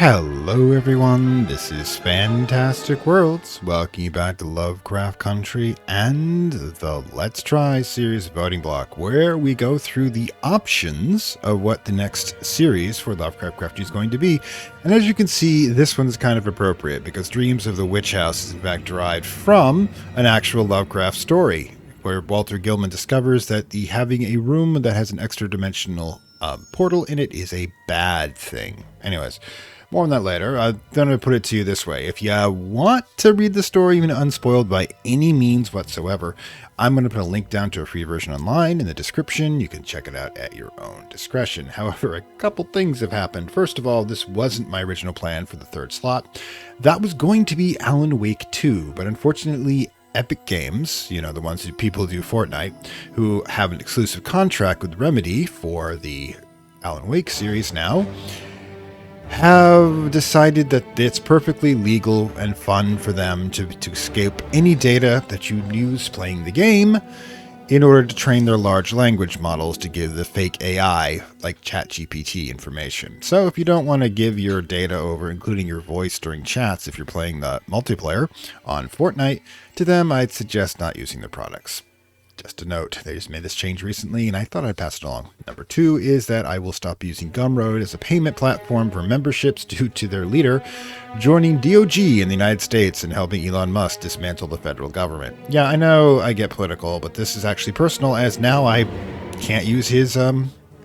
Hello everyone, this is Fantastic Worlds. Welcome you back to Lovecraft Country and the Let's Try series voting block, where we go through the options of what the next series for Lovecraft Country is going to be. And as you can see, this one's kind of appropriate because Dreams of the Witch House is in fact derived from an actual Lovecraft story, where Walter Gilman discovers that having a room that has an extra dimensional portal in it is a bad thing. Anyways, more on that later. I'm going to put it to you this way. If you want to read the story even unspoiled by any means whatsoever, I'm going to put a link down to a free version online in the description. You can check it out at your own discretion. However, a couple things have happened. First of all, this wasn't my original plan for the third slot. That was going to be Alan Wake 2, but unfortunately, Epic Games, you know, the ones who people do Fortnite, who have an exclusive contract with Remedy for the Alan Wake series now, have decided that it's perfectly legal and fun for them to escape any data that you use playing the game in order to train their large language models to give the fake AI, like ChatGPT, information. So if you don't want to give your data over, including your voice during chats if you're playing the multiplayer on Fortnite, to them, I'd suggest not using the products. Just a note, they just made this change recently, and I thought I'd pass it along. Number 2 is that I will stop using Gumroad as a payment platform for memberships due to their leader joining DOG in the United States and helping Elon Musk dismantle the federal government. Yeah, I know I get political, but this is actually personal, as now I can't use his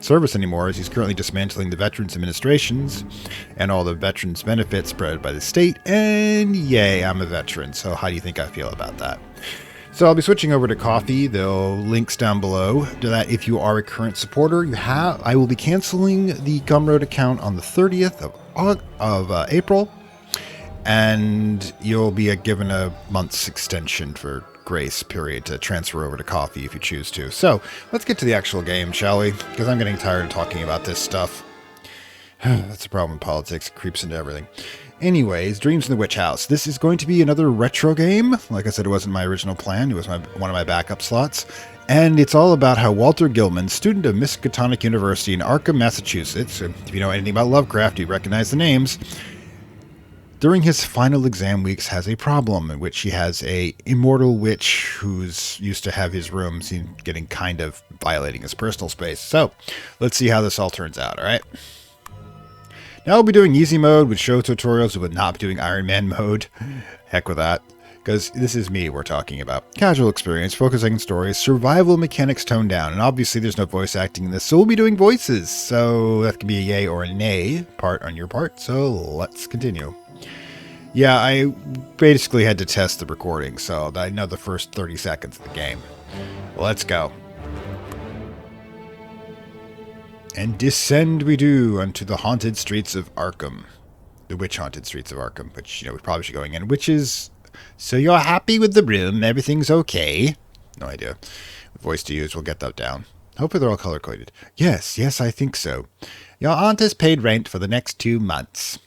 service anymore, as he's currently dismantling the Veterans Administrations and all the veterans benefits spread by the state, and yay, I'm a veteran, so how do you think I feel about that? So I'll be switching over to Coffee. The links down below to that. If you are a current supporter, I will be canceling the Gumroad account on the 30th of April, and you'll be given a month's extension for grace period to transfer over to Coffee if you choose to. So let's get to the actual game, shall we? Because I'm getting tired of talking about this stuff. That's the problem in politics. It creeps into everything. Anyways, Dreams in the Witch House. This is going to be another retro game. Like I said, it wasn't my original plan. It was one of my backup slots. And it's all about how Walter Gilman, student of Miskatonic University in Arkham, Massachusetts, if you know anything about Lovecraft, you recognize the names, during his final exam weeks has a problem in which he has a immortal witch who's used to have his room getting kind of violating his personal space. So let's see how this all turns out, all right? Now we'll be doing easy mode with show tutorials, but not doing Iron Man mode. Heck with that. Because this is me we're talking about. Casual experience, focusing on stories, survival mechanics toned down. And obviously there's no voice acting in this, so we'll be doing voices. So that can be a yay or a nay part on your part. So let's continue. Yeah, I basically had to test the recording, so I know the first 30 seconds of the game. Let's go. And descend we do unto the haunted streets of Arkham. The witch-haunted streets of Arkham, which, you know, we probably should be going in. Which is, so you're happy with the room, everything's okay? No idea. The voice to use, we'll get that down. Hopefully they're all color-coded. Yes, I think so. Your aunt has paid rent for the next 2 months.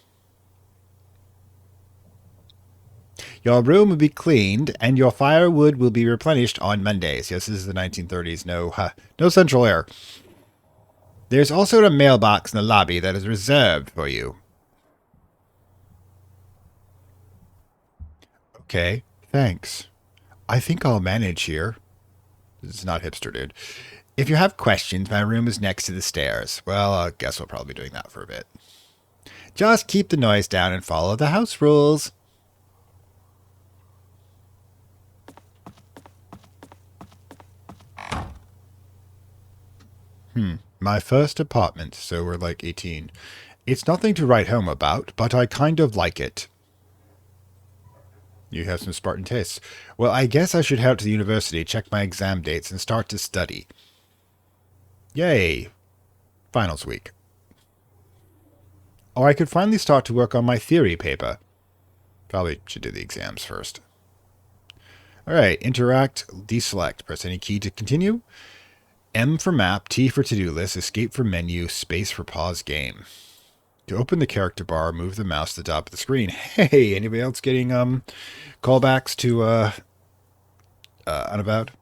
Your room will be cleaned, and your firewood will be replenished on Mondays. Yes, this is the 1930s. No central air. There's also a mailbox in the lobby that is reserved for you. Okay, thanks. I think I'll manage here. This is not hipster, dude. If you have questions, my room is next to the stairs. Well, I guess we'll probably be doing that for a bit. Just keep the noise down and follow the house rules. My first apartment, so we're like 18. It's nothing to write home about, but I kind of like it. You have some Spartan tastes. Well, I guess I should head out to the university, check my exam dates, and start to study. Yay! Finals week. Or I could finally start to work on my theory paper. Probably should do the exams first. Alright, interact, deselect. Press any key to continue. M for map, T for to-do list, escape for menu, space for pause game. To open the character bar, move the mouse to the top of the screen. Hey, anybody else getting callbacks to Unavowed?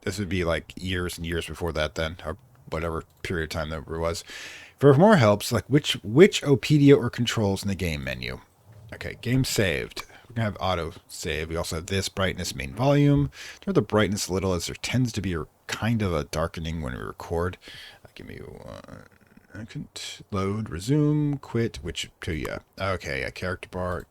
This would be like years and years before that then, or whatever period of time that it was. For more help, select which Opedia or controls in the game menu. Okay, game saved. We're going to have auto save. We also have this brightness, main volume. Turn the brightness a little as there tends to be a kind of a darkening when we record. Give me one. I can load, resume, quit, which to you. Okay, a character bar.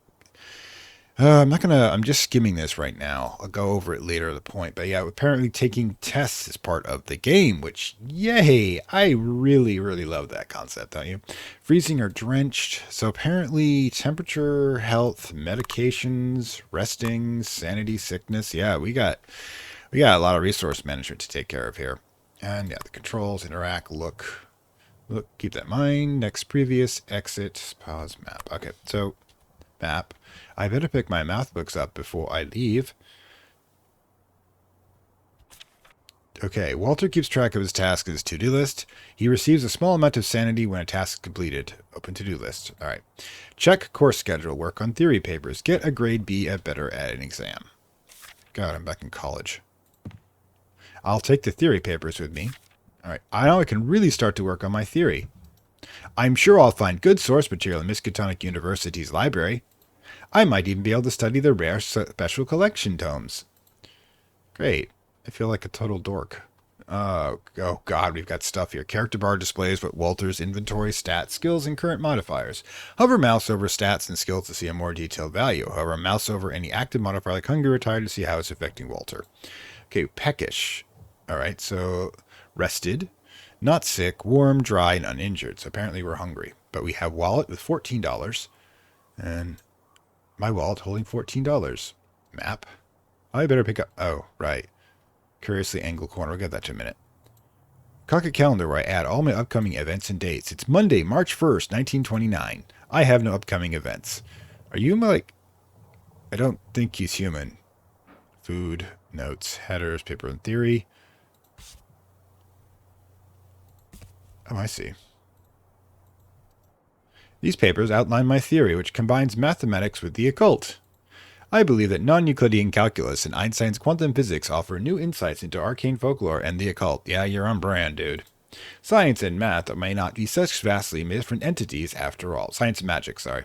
I'm just skimming this right now. I'll go over it later at the point. But yeah, apparently taking tests is part of the game, which, yay! I really, really love that concept, don't you? Freezing or drenched. So apparently temperature, health, medications, resting, sanity, sickness. Yeah, we got a lot of resource management to take care of here. And yeah, the controls, interact, look, keep that in mind. Next, previous, exit, pause, map. Okay, so map. I better pick my math books up before I leave. Okay, Walter keeps track of his tasks in his to-do list. He receives a small amount of sanity when a task is completed. Open to-do list. All right. Check course schedule. Work on theory papers. Get a grade B at better at an exam. God, I'm back in college. I'll take the theory papers with me. All right. Now I can really start to work on my theory. I'm sure I'll find good source material in Miskatonic University's library. I might even be able to study the rare special collection tomes. Great. I feel like a total dork. Oh God, we've got stuff here. Character bar displays what Walter's inventory, stats, skills, and current modifiers. Hover mouse over stats and skills to see a more detailed value. Hover mouse over any active modifier like hungry or tired to see how it's affecting Walter. Okay, peckish. All right, so rested, not sick, warm, dry, and uninjured. So apparently we're hungry. But we have wallet with $14. And my wallet holding $14. Map. I better pick up. Oh, right. Curiously angled corner. We'll get that to a minute. Cock a calendar where I add all my upcoming events and dates. It's Monday, March 1st, 1929. I have no upcoming events. Are you like... I don't think he's human. Food, notes, headers, paper and theory. Oh, I see. These papers outline my theory, which combines mathematics with the occult. I believe that non-Euclidean calculus and Einstein's quantum physics offer new insights into arcane folklore and the occult. Yeah, you're on brand, dude. Science and math may not be such vastly different entities after all. Science and magic, sorry.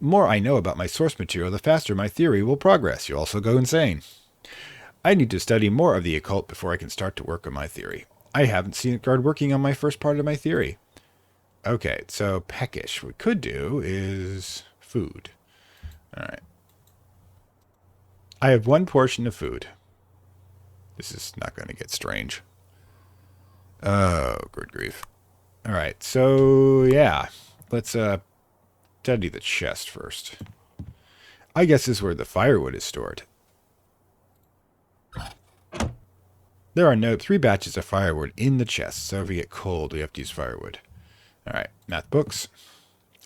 More I know about my source material, the faster my theory will progress. You'll also go insane. I need to study more of the occult before I can start to work on my theory. I haven't seen it guard working on my first part of my theory. Okay, so peckish. What we could do is food. All right. I have one portion of food. This is not going to get strange. Oh, good grief. All right, so yeah. Let's study the chest first. I guess this is where the firewood is stored. There are 3 batches of firewood in the chest, so if we get cold, we have to use firewood. All right, math books.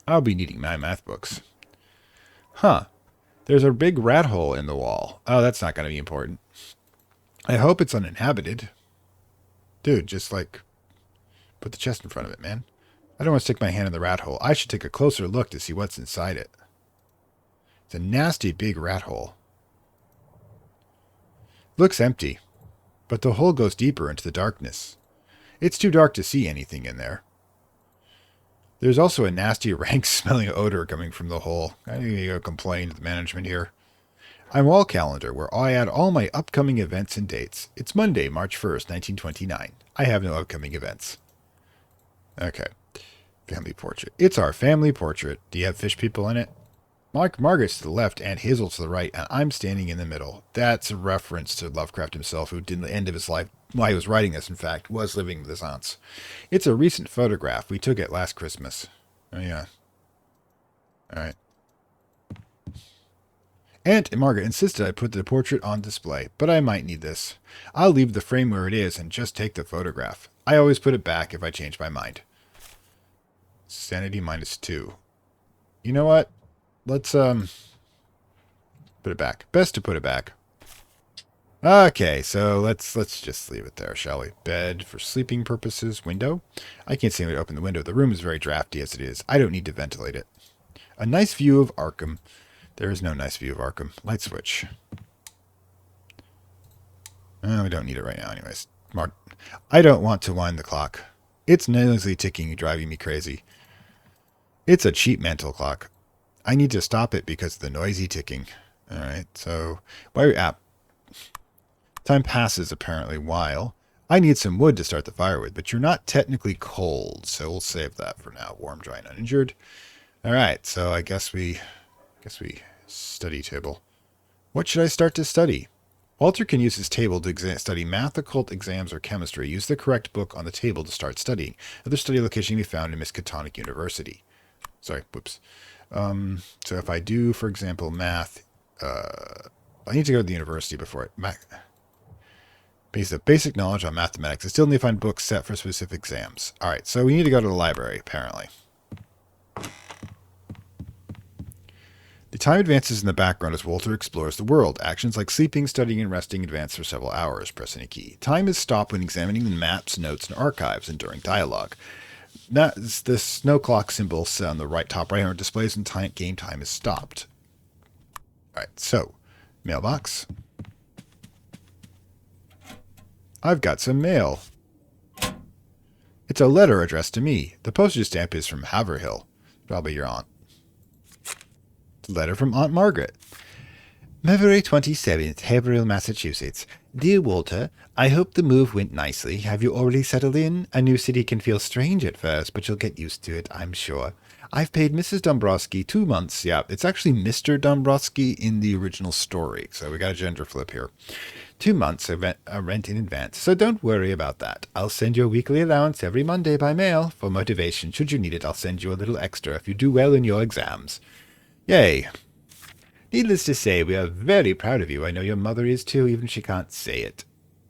I'll be needing my math books. Huh. There's a big rat hole in the wall. Oh, that's not going to be important. I hope it's uninhabited. Dude, just like put the chest in front of it, man. I don't want to stick my hand in the rat hole. I should take a closer look to see what's inside it. It's a nasty big rat hole. Looks empty, but the hole goes deeper into the darkness. It's too dark to see anything in there. There's also a nasty, rank-smelling odor coming from the hole. I need to go complain to the management here. I'm wall calendar, where I add all my upcoming events and dates. It's Monday, March 1st, 1929. I have no upcoming events. Okay. Family portrait. It's our family portrait. Do you have fish people in it? Margaret's to the left and Hazel to the right, and I'm standing in the middle. That's a reference to Lovecraft himself, who did the end of his life, while he was writing this, in fact, was living with his aunts. It's a recent photograph. We took it last Christmas. Oh, yeah. All right. Aunt and Margaret insisted I put the portrait on display, but I might need this. I'll leave the frame where it is and just take the photograph. I always put it back if I change my mind. Sanity -2. You know what? Let's, put it back. Best to put it back. Okay, so let's just leave it there, shall we? Bed for sleeping purposes. Window. I can't seem to open the window. The room is very drafty as it is. I don't need to ventilate it. A nice view of Arkham. There is no nice view of Arkham. Light switch. We don't need it right now anyways. I don't want to wind the clock. It's noisily ticking, driving me crazy. It's a cheap mantle clock. I need to stop it because of the noisy ticking. Alright, so while you're at time passes apparently while I need some wood to start the fire with, but you're not technically cold, so we'll save that for now. Warm, dry, and uninjured. Alright, so I guess we study table. What should I start to study? Walter can use his table to study math, occult, exams, or chemistry. Use the correct book on the table to start studying. Other study location can be found in Miskatonic University. Sorry, whoops. So if I do, for example, math, I need to go to the university before it. Basic knowledge on mathematics. I still need to find books set for specific exams. Alright, so we need to go to the library, apparently. The time advances in the background as Walter explores the world. Actions like sleeping, studying, and resting advance for several hours. Press any key. Time is stopped when examining the maps, notes, and archives and during dialogue. The snow clock symbol on the top right hand displays when game time is stopped. Alright, so, mailbox. I've got some mail. It's a letter addressed to me. The postage stamp is from Haverhill. Probably your aunt. Letter from Aunt Margaret. February 27th, Haverhill, Massachusetts. Dear Walter, I hope the move went nicely. Have you already settled in? A new city can feel strange at first, but you'll get used to it, I'm sure. I've paid Mrs. Dombrowski 2 months. Yeah, it's actually Mr. Dombrowski in the original story, so we got a gender flip here. 2 months of rent in advance, so don't worry about that. I'll send you a weekly allowance every Monday by mail. For motivation, should you need it, I'll send you a little extra if you do well in your exams. Yay. Needless to say, we are very proud of you. I know your mother is too, even if she can't say it.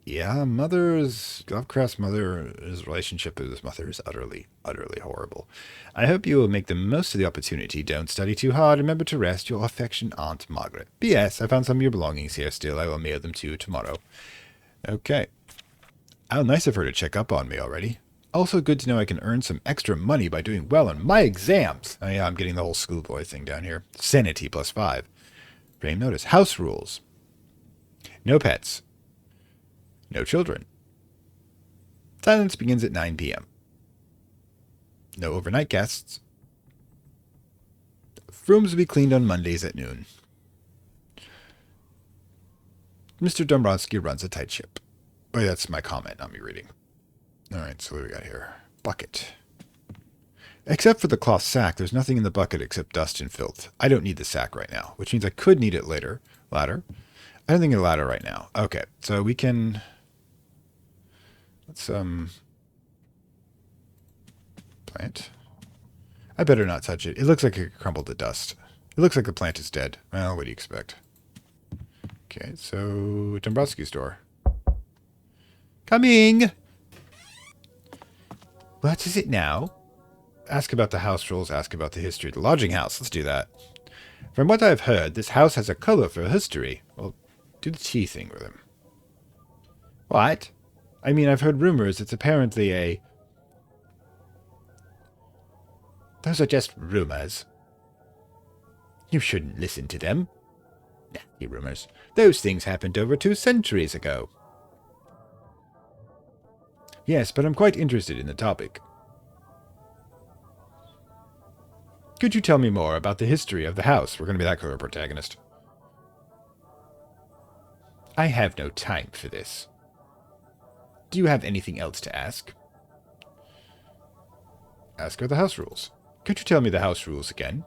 Yeah, Lovecraft's mother's relationship with his mother is utterly, utterly horrible. I hope you will make the most of the opportunity. Don't study too hard. Remember to rest. Your affectionate Aunt Margaret. P.S. I found some of your belongings here still. I will mail them to you tomorrow. Okay. How nice of her to check up on me already. Also good to know I can earn some extra money by doing well on my exams. Oh yeah, I'm getting the whole schoolboy thing down here. Sanity +5. Frame notice. House rules. No pets. No children. Silence begins at 9 p.m. No overnight guests. Rooms will be cleaned on Mondays at noon. Mr. Dombrowski runs a tight ship. Oh, that's my comment, not me reading. Alright, so what do we got here? Bucket. Except for the cloth sack, there's nothing in the bucket except dust and filth. I don't need the sack right now, which means I could need it later. Ladder. I don't think a ladder right now. Okay, so we can... Let's, plant. I better not touch it. It looks like it crumbled to dust. It looks like the plant is dead. Well, what do you expect? Okay, so... Dombrowski's door. Coming! What is it now? Ask about the house rules, ask about the history of the lodging house. Let's do that. From what I've heard, this house has a colorful history. Well, do the tea thing with him. What? I mean, I've heard rumors it's apparently a... Those are just rumors. You shouldn't listen to them. Nasty rumors. Those things happened over 2 centuries ago. Yes, but I'm quite interested in the topic. Could you tell me more about the history of the house? We're going to be that kind of protagonist. I have no time for this. Do you have anything else to ask? Ask her the house rules. Could you tell me the house rules again?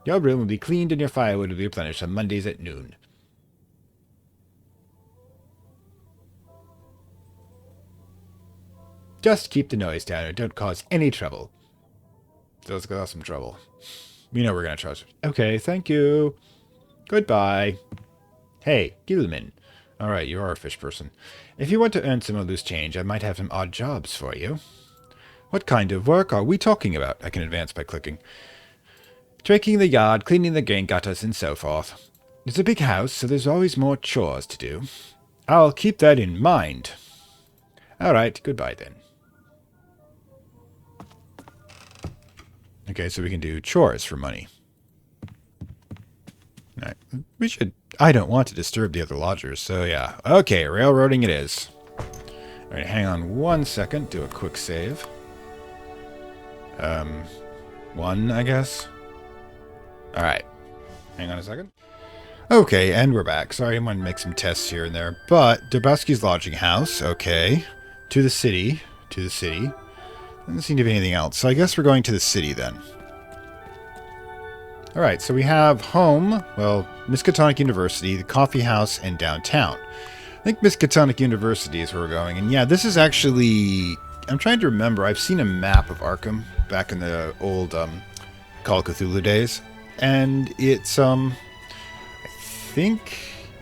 Your room will be cleaned and your firewood will be replenished on Mondays at noon. Just keep the noise down and don't cause any trouble. So let's cause some trouble. We know we're going to trust. Okay, thank you. Goodbye. Hey, Gilman. Alright, you are a fish person. If you want to earn some loose change, I might have some odd jobs for you. What kind of work are we talking about? I can advance by clicking. Raking the yard, cleaning the grain gutters, and so forth. It's a big house, so there's always more chores to do. I'll keep that in mind. Alright, goodbye then. Okay, so we can do chores for money. Alright, we should... I don't want to disturb the other lodgers, so yeah. Okay, railroading it is. Alright, hang on 1 second. Do a quick save. 1, I guess. Alright. Hang on a second. Okay, and we're back. Sorry, I'm going to make some tests here and there. But, Dobowski's lodging house. Okay. To the city. To the city. Doesn't seem to be anything else. So I guess we're going to the city then. Alright, so we have home, well, Miskatonic University, the coffee house, and downtown. I think Miskatonic University is where we're going. And yeah, this is actually... I'm trying to remember. I've seen a map of Arkham back in the old Call of Cthulhu days. And it's, I think...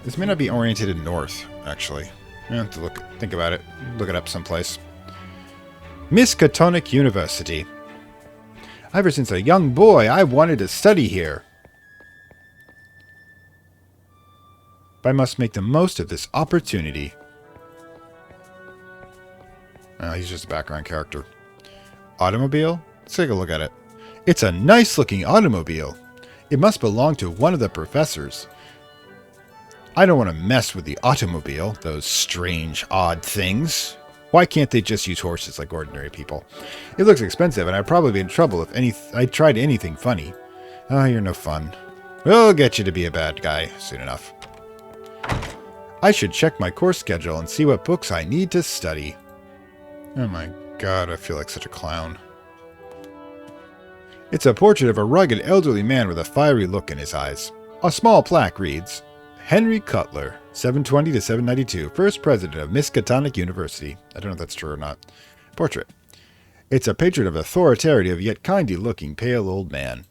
This may not be oriented north, actually. I have to think about it. Look it up someplace. Miskatonic University. Ever since a young boy, I wanted to study here. But I must make the most of this opportunity. Oh, he's just a background character. Automobile? Let's take a look at it. It's a nice-looking automobile. It must belong to one of the professors. I don't want to mess with the automobile, those strange, odd things. Why can't they just use horses like ordinary people? It looks expensive, and I'd probably be in trouble if I tried anything funny. Oh, you're no fun. We'll get you to be a bad guy soon enough. I should check my course schedule and see what books I need to study. Oh my god, I feel like such a clown. It's a portrait of a rugged elderly man with a fiery look in his eyes. A small plaque reads, Henry Cutler, 720 to 792, first president of Miskatonic University. I don't know if that's true or not. Portrait. It's a portrait of authoritative yet kindly-looking pale old man.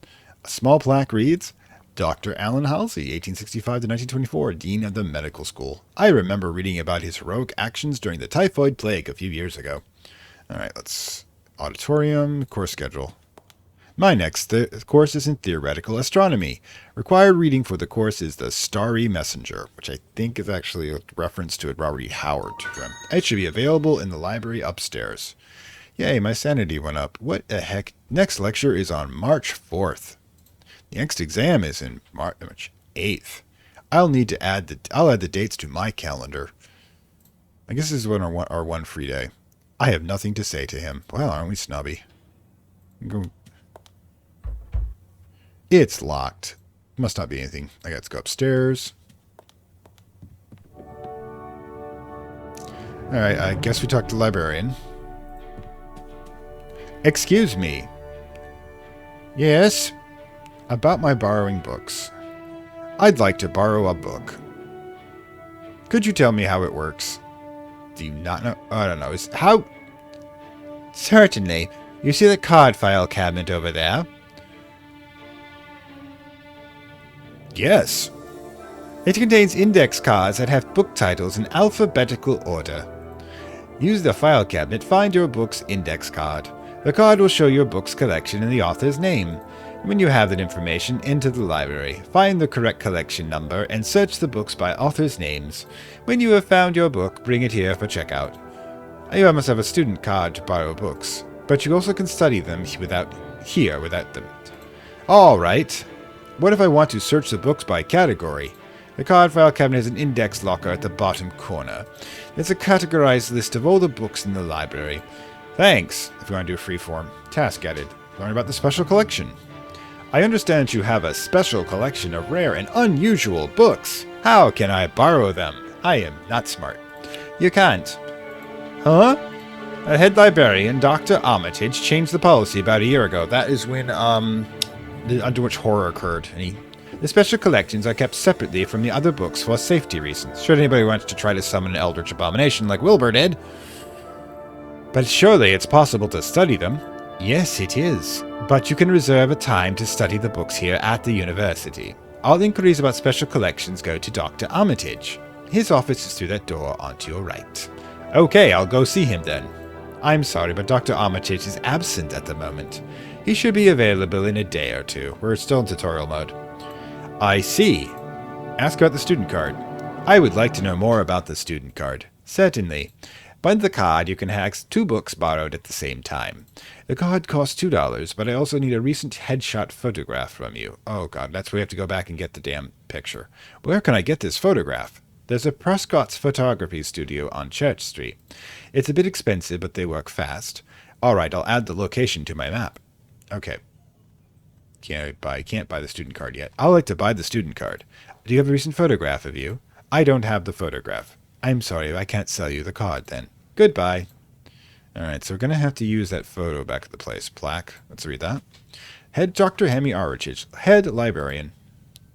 A small plaque reads, Dr. Allen Halsey, 1865 to 1924, Dean of the Medical School. I remember reading about his heroic actions during the typhoid plague a few years ago. Alright, let's... Auditorium, course schedule. My next course is in theoretical astronomy. Required reading for the course is The Starry Messenger, which I think is actually a reference to a Robert E. Howard. It should be available in the library upstairs. Yay, my sanity went up. What the heck? Next lecture is on March 4th. The next exam is in March 8th. I'll add the dates to my calendar. I guess this is our one free day. I have nothing to say to him. Well, aren't we snobby? It's locked. Must not be anything. I got to go upstairs. Alright, I guess we talked to the librarian. Excuse me. Yes? About my borrowing books. I'd like to borrow a book. Could you tell me how it works? Do you not know? I don't know. How? Certainly. You see the card file cabinet over there? Yes. It contains index cards that have book titles in alphabetical order. Use the file cabinet, find your book's index card. The card will show your book's collection and the author's name. When you have that information, enter the library, find the correct collection number, and search the books by authors' names. When you have found your book, bring it here for checkout. You must have a student card to borrow books, but you also can study them without them. All right. What if I want to search the books by category? The card file cabinet has an index locker at the bottom corner. It's a categorized list of all the books in the library. Thanks. If you want to do a freeform. Task added. Learn about the special collection. I understand you have a special collection of rare and unusual books. How can I borrow them? I am not smart. You can't. Huh? A head librarian, Dr. Armitage, changed the policy about a year ago. That is when, the Underwitch horror occurred. The special collections are kept separately from the other books for safety reasons, should anybody want to try to summon an eldritch abomination like Wilbur did. But surely it's possible to study them. Yes, it is. But you can reserve a time to study the books here at the university. All inquiries about special collections go to Dr. Armitage. His office is through that door onto your right. Okay, I'll go see him then. I'm sorry, but Dr. Armitage is absent at the moment. He should be available in a day or two. We're still in tutorial mode. I see. Ask about the student card. I would like to know more about the student card. Certainly. By the card, you can have 2 books borrowed at the same time. The card costs $2, but I also need a recent headshot photograph from you. Oh god, that's where we have to go back and get the damn picture. Where can I get this photograph? There's a Prescott's photography studio on Church Street. It's a bit expensive, but they work fast. All right, I'll add the location to my map. Okay. Can't buy the student card yet. I'd like to buy the student card. Do you have a recent photograph of you? I don't have the photograph. I'm sorry, I can't sell you the card then. Goodbye. Alright, so we're going to have to use that photo back at the place. Plaque. Let's read that. Head Dr. Hemi Armitage. Head librarian.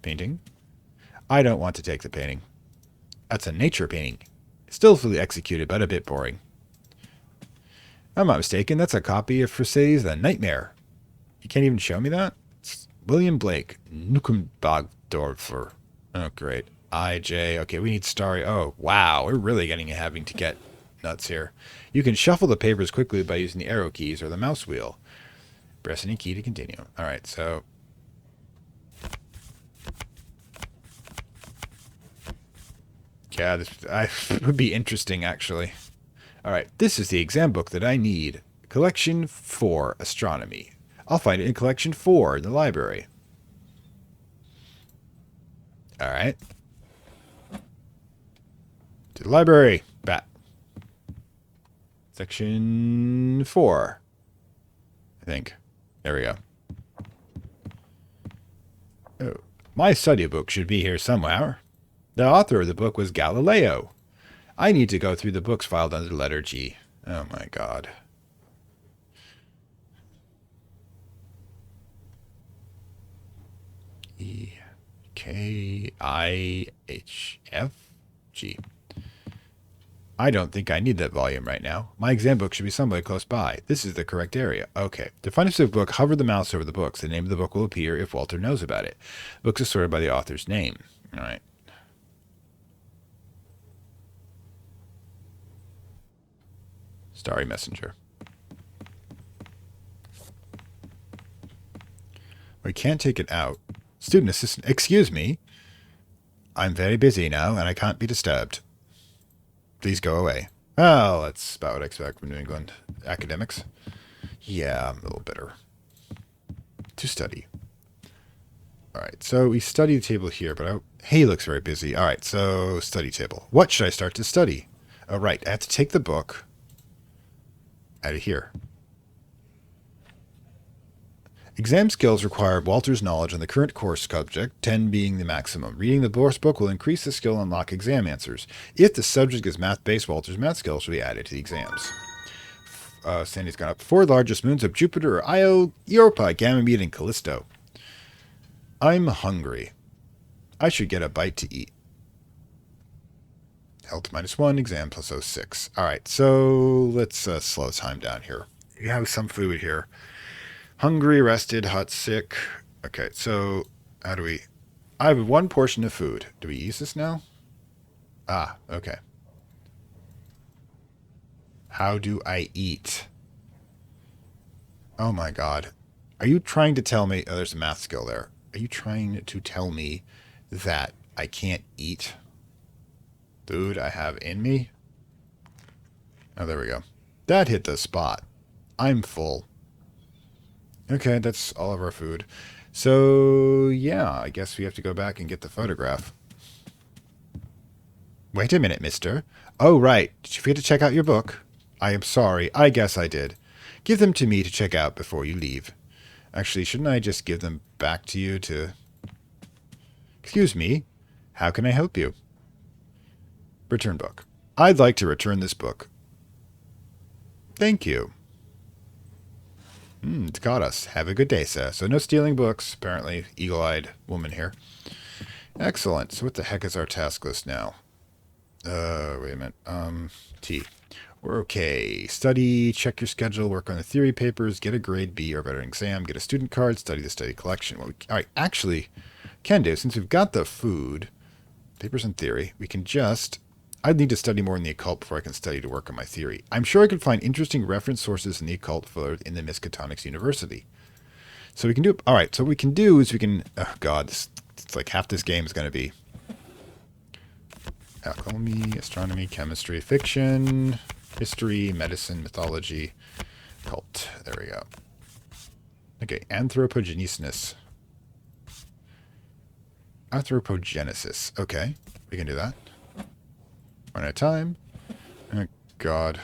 Painting. I don't want to take the painting. That's a nature painting. Still fully executed, but a bit boring. I'm not mistaken. That's a copy of Frise's The Nightmare. You can't even show me that? It's William Blake. Nukenbogdorfer. Oh, great. IJ. Okay, we need Starry. Oh, wow. We're really having to get nuts here. You can shuffle the papers quickly by using the arrow keys or the mouse wheel. Press any key to continue. All right, so... yeah, this would be interesting, actually. All right, this is the exam book that I need. Collection 4, Astronomy. I'll find it in Collection 4 in the library. All right. To the library. Bat. Section 4. I think. There we go. Oh, my study book should be here somewhere. The author of the book was Galileo. I need to go through the books filed under the letter G. Oh my god. E-K-I-H-F-G. I don't think I need that volume right now. My exam book should be somewhere close by. This is the correct area. Okay. To find a specific book, hover the mouse over the books. The name of the book will appear if Walter knows about it. Books are sorted by the author's name. All right. Starry Messenger. We can't take it out. Student assistant, excuse me. I'm very busy now, and I can't be disturbed. Please go away. Well, that's about what I expect from New England academics. Yeah, I'm a little bitter. To study. All right, so we study the table here, but he looks very busy. All right, so study table. What should I start to study? All right, I have to take the book out of here. Exam skills require Walter's knowledge on the current course subject, 10 being the maximum. Reading the course book will increase the skill and unlock exam answers. If the subject is math-based, Walter's math skills will be added to the exams. Sandy's gone up. 4 largest moons of Jupiter are Io, Europa, Ganymede, and Callisto. I'm hungry. I should get a bite to eat. Health -1, exam plus 06. All right, so let's slow time down here. You have some food here. Hungry, rested, hot, sick. Okay, so how do we... I have 1 portion of food. Do we use this now? Ah, okay. How do I eat? Oh my god. Are you trying to tell me... oh, there's a math skill there. Are you trying to tell me that I can't eat food I have in me? Oh, there we go. That hit the spot. I'm full. Okay, that's all of our food. So, yeah, I guess we have to go back and get the photograph. Wait a minute, mister. Oh, right. Did you forget to check out your book? I am sorry. I guess I did. Give them to me to check out before you leave. Actually, shouldn't I just give them back to you to... Excuse me. How can I help you? Return book. I'd like to return this book. Thank you. It's got us. Have a good day, sir. So no stealing books. Apparently, eagle-eyed woman here. Excellent. So what the heck is our task list now? Wait a minute. T. We're okay. Study, check your schedule, work on the theory papers, get a grade B or better exam, get a student card, study the study collection. All right, actually, can do, since we've got the food, papers and theory, we can just... I'd need to study more in the occult before I can study to work on my theory. I'm sure I could find interesting reference sources in the occult in the Miskatonic University. So we can do... all right, so what we can do is we can... oh, God, it's like half this game is going to be... alchemy, astronomy, chemistry, fiction, history, medicine, mythology, occult. There we go. Okay, anthropogenesis. Anthropogenesis. Okay, we can do that. One at a time. Oh, God.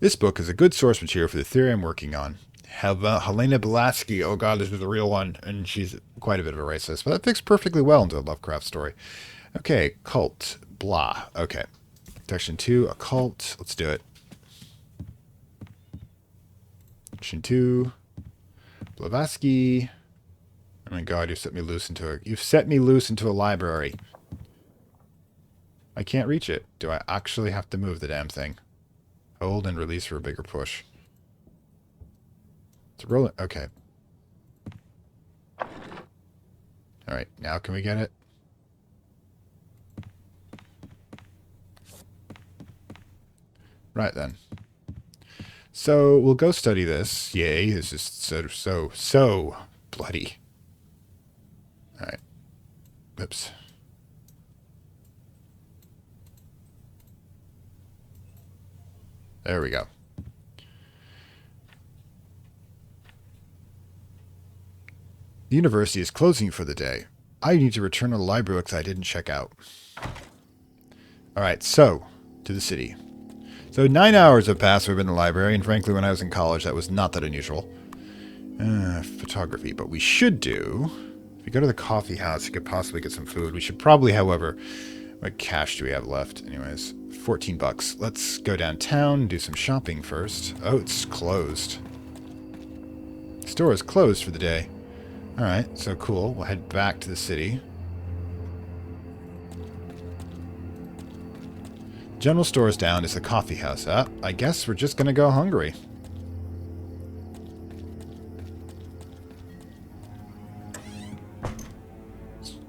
This book is a good source material for the theory I'm working on. Helena Blavatsky, oh God, this is a real one, and she's quite a bit of a racist, but that fits perfectly well into a Lovecraft story. Okay, cult, blah. Okay, section 2, occult. Let's do it. Section 2, Blavatsky. Oh my God, you've set me loose into a library. I can't reach it. Do I actually have to move the damn thing? Hold and release for a bigger push. It's rolling. Okay. Alright, now can we get it? Right then. So, we'll go study this. Yay, this is so bloody. Alright. Oops. There we go. The university is closing for the day. I need to return to the library books I didn't check out. Alright, so, to the city. So 9 hours have passed we've been in the library, and frankly, when I was in college, that was not that unusual. Photography, but we should do... If we go to the coffee house, we could possibly get some food. We should probably, however... What cash do we have left? Anyways, 14 bucks. Let's go downtown, do some shopping first. Oh, it's closed. The store is closed for the day. Alright, so cool. We'll head back to the city. General store is down. It's a coffee house. I guess we're just gonna go hungry.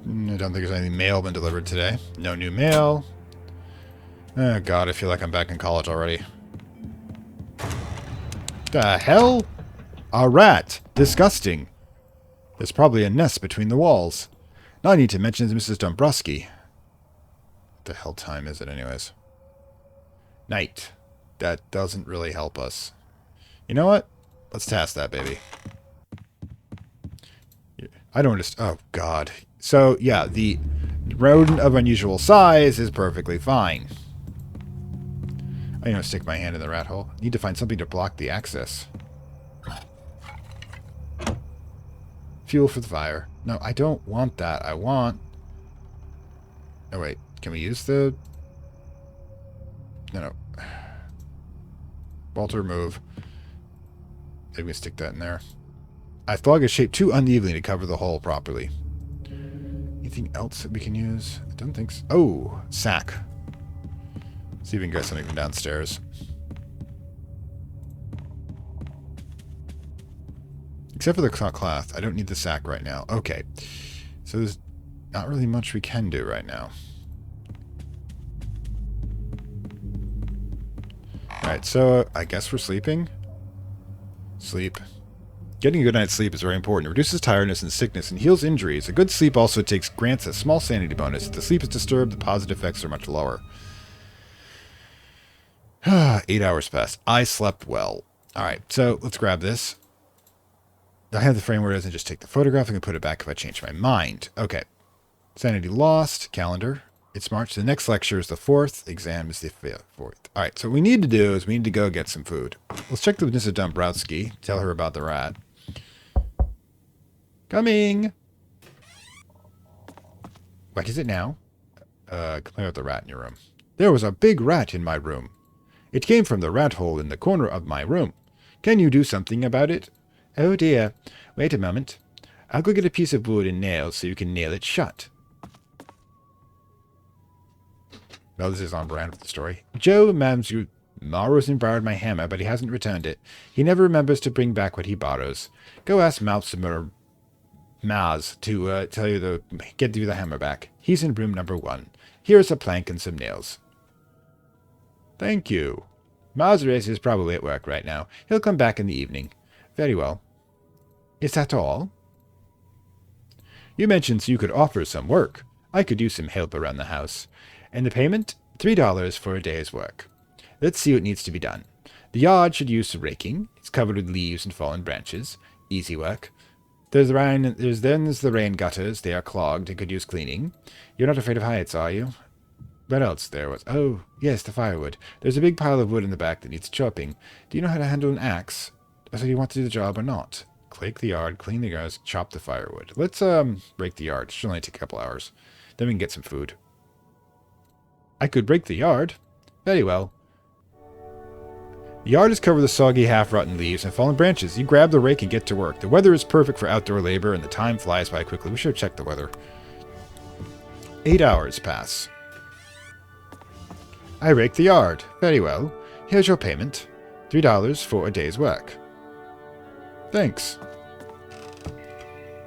I don't think there's any mail been delivered today. No new mail. Oh God, I feel like I'm back in college already. The hell? A rat! Disgusting. There's probably a nest between the walls. Now I need to mention Mrs. Dombrowski. What the hell time is it anyways? Night. That doesn't really help us. You know what? Let's task that baby. I don't understand. Oh God. So yeah, the rodent of unusual size is perfectly fine. I'm gonna stick my hand in the rat hole. Need to find something to block the access. Fuel for the fire. No, I don't want that. I want... Oh, wait. Can we use the... No. Walter, move. Maybe we stick that in there. I thought it's shaped too unevenly to cover the hole properly. Anything else that we can use? I don't think so. Oh, sack. See if we can get something from downstairs. Except for the cloth. I don't need the sack right now. Okay. So there's not really much we can do right now. Alright, so I guess we're sleeping. Sleep. Getting a good night's sleep is very important. It reduces tiredness and sickness and heals injuries. A good sleep also grants a small sanity bonus. If the sleep is disturbed, the positive effects are much lower. 8 hours passed. I slept well. Alright, so let's grab this. I have the frame where it doesn't just take the photograph. I can put it back if I change my mind. Okay. Sanity lost. Calendar. It's March. The next lecture is the 4th. Exam is the 4th. Alright, so what we need to do is we need to go get some food. Let's check the Mrs. Dombrowski. Tell her about the rat. Coming! What is it now? Complain about the rat in your room. There was a big rat in my room. It came from the rat hole in the corner of my room. Can you do something about it? Oh dear. Wait a moment. I'll go get a piece of wood and nails so you can nail it shut. No, this is on brand with the story. Joe Morrison borrowed my hammer, but he hasn't returned it. He never remembers to bring back what he borrows. Go ask Maz to tell you to get you the hammer back. He's in room number 1. Here's a plank and some nails. Thank you. Maz is probably at work right now. He'll come back in the evening. Very well. Is that all? You mentioned you could offer some work. I could use some help around the house. And the payment? $3 for a day's work. Let's see what needs to be done. The yard should use some raking. It's covered with leaves and fallen branches. Easy work. There's the rain gutters. They are clogged and could use cleaning. You're not afraid of heights, are you? What else there was? Oh, yes, the firewood. There's a big pile of wood in the back that needs chopping. Do you know how to handle an axe? So do you want to do the job or not? Rake the yard, clean the grass, chop the firewood. Let's rake the yard. It should only take a couple hours. Then we can get some food. I could rake the yard. Very well. The yard is covered with soggy, half-rotten leaves and fallen branches. You grab the rake and get to work. The weather is perfect for outdoor labor, and the time flies by quickly. We should have checked the weather. 8 hours pass. I rake the yard. Very well. Here's your payment. $3 for a day's work. Thanks.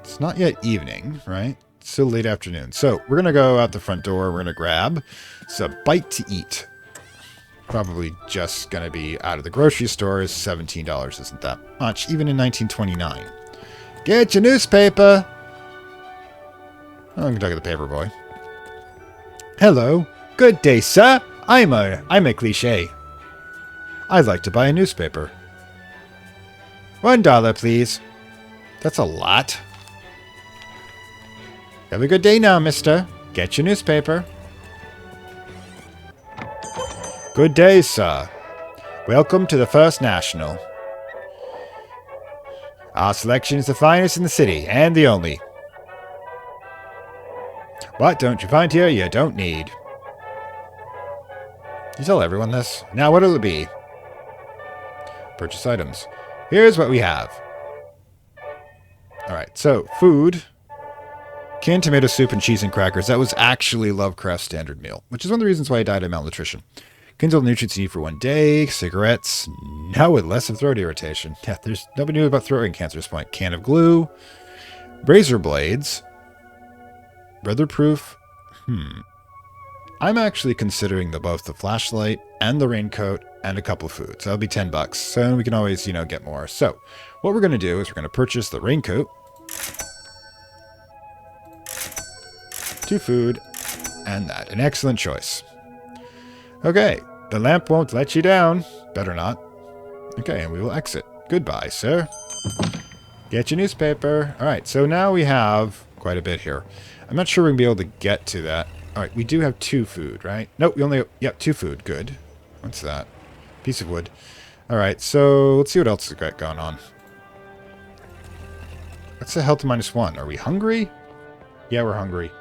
It's not yet evening, right? It's still late afternoon. So, we're going to go out the front door. We're going to grab some bite to eat. Probably just going to be out of the grocery store. Is $17 isn't that much, even in 1929. Get your newspaper! Oh, I'm going to talk to the paper boy. Hello. Good day, sir. I'm a cliché. I'd like to buy a newspaper. $1, please. That's a lot. Have a good day now, mister. Get your newspaper. Good day, sir. Welcome to the First National. Our selection is the finest in the city, and the only. What don't you find here you don't need? You tell everyone this. Now what'll it be? Purchase items. Here's what we have. Alright, so food. Canned tomato soup and cheese and crackers. That was actually Lovecraft's standard meal, which is one of the reasons why he died of malnutrition. Kindle nutrients you need for 1 day. Cigarettes. Now with less of throat irritation. Yeah, there's nobody knew about throat cancer at this point. Can of glue. Razor blades. Weatherproof. I'm actually considering both the flashlight and the raincoat and a couple of foods. That'll be $10. So we can always, get more. So what we're going to do is we're going to purchase the raincoat. 2 food. And that. An excellent choice. Okay, the lamp won't let you down. Better not. Okay, and we will exit. Goodbye, sir. Get your newspaper. Alright, so now we have quite a bit here. I'm not sure we're going to be able to get to that. Alright, we do have 2 food, right? Nope, we only have, 2 food. Good. What's that? Piece of wood. Alright, so let's see what else is got going on. What's the health to -1? Are we hungry? Yeah, we're hungry.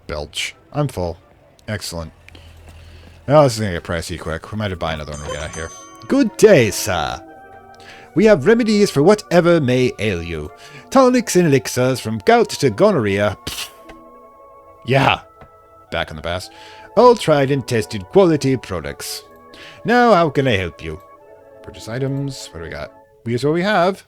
Belch. I'm full. Excellent. Oh, this is going to get pricey quick. We might have to buy another one when we get out here. Good day, sir. We have remedies for whatever may ail you. Tonics and elixirs from gout to gonorrhea. Pfft. Yeah. Back on the past. All tried and tested quality products. Now, how can I help you? Purchase items. What do we got? Here's what we have.